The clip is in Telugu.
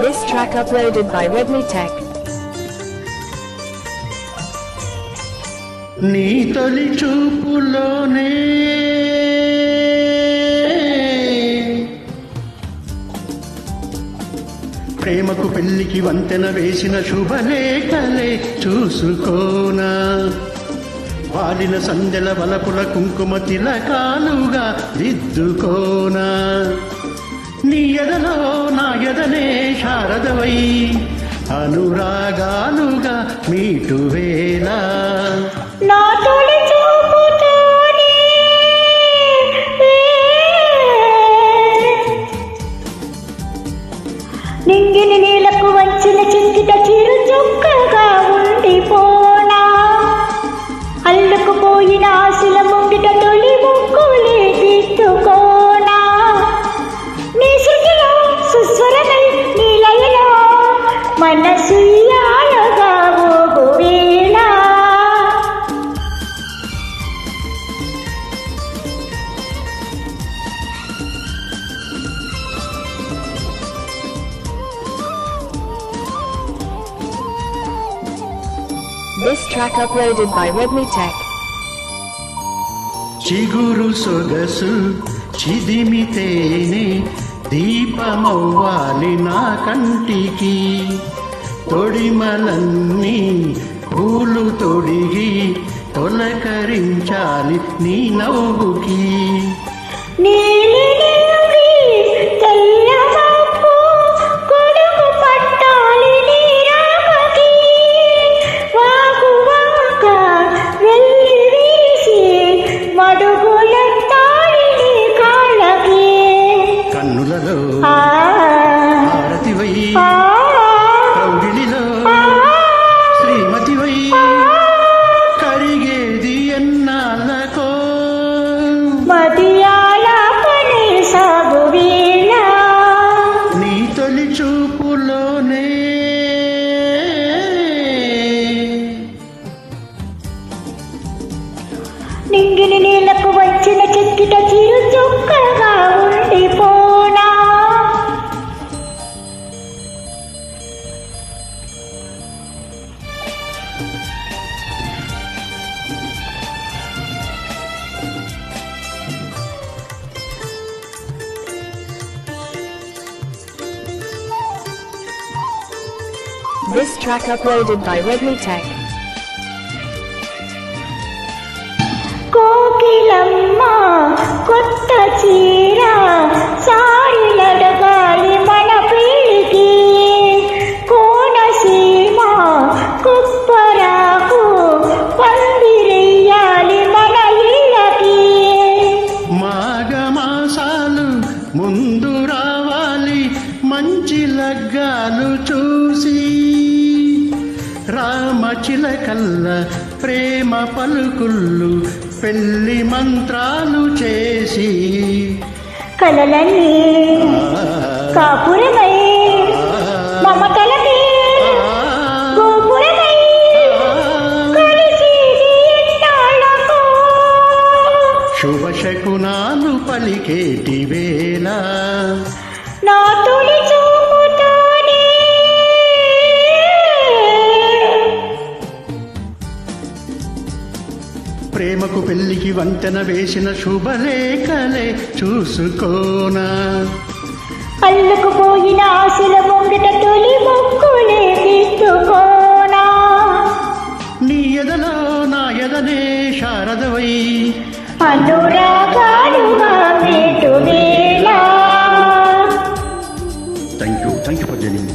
This track uploaded by Redmi Tech. నీ తొలి చూపులోనే ప్రేమకు పెళ్లికి వంతెన వేసిన శుభలేఖలే చూసుకోనా, వాలిన సందెల వలపుల కుంకుమ తిలకాలుగా దిద్దుకోనా, నీ ఎదలో నా ఎదనే శారదవై అనురాగాలుగా మీటువేళ నా తొలి చూపుతోనే నింగిని నీలకు వంచిన చింతిత చిరు చుక్కగా ఉండిపోనా, అల్లుకుపోయిన ఆశల ముంగిట తొలి ముక్కులే దిద్దుకోనా, నీ శృతిలో సుస్వరమై నీ లయలో మనసు యాలగా ఓగువేళ This track uploaded by Redmi Tech. చిగురు సొగసు చిదిమితేనే దీపమవ్వాలి నా కంటికి, తొడిమలన్నీ పూలు తొడిగి తొలకరించాలి నీ నవ్వుకి, కన్నులలో హారతివై కౌగిలిలో శ్రీమతివై కరిగేది ఎన్నాళ్ళకో మదియాలపనే సాగువేళ నీ తొలి చూపులోనే నింగిని నీళ్లకు వచ్చిన చెక్కిట చిరు చుక్కగా ఉండిపోనా, This track uploaded by Redmi Tech. Kokilamma కొత్త చీర సారిలడగాలి మన పెళ్ళికి, కోనసీమ కుప్పరాకు పందిరెయ్యాలి మన ఇళ్ళకి, మాఘమాసాలు ముందు రావాలి మంచి లగ్గాలు చూసి, రామచిలకల్ల ప్రేమ పలుకుళ్ళు పెళ్లి మంత్రాలు చేసి, కలలన్నీ కాపురమై మమతలకి గోపురమై కలిసేది ఎన్నాళ్ళకో, శుభశకునాలు పలికేటి వేళ నా తొలి చూపుతోనే ప్రేమకు పెళ్లికి వంతెన వేసిన శుభలేఖలే చూసుకోనా, అల్లుకుపోయిన ఆశల ముంగిట తొలి ముక్కులే దిద్దుకోనా, నీ ఎదలో నా ఎదనే శారదవై అనురాగాలుగా మీటువేళ. Thank you for joining.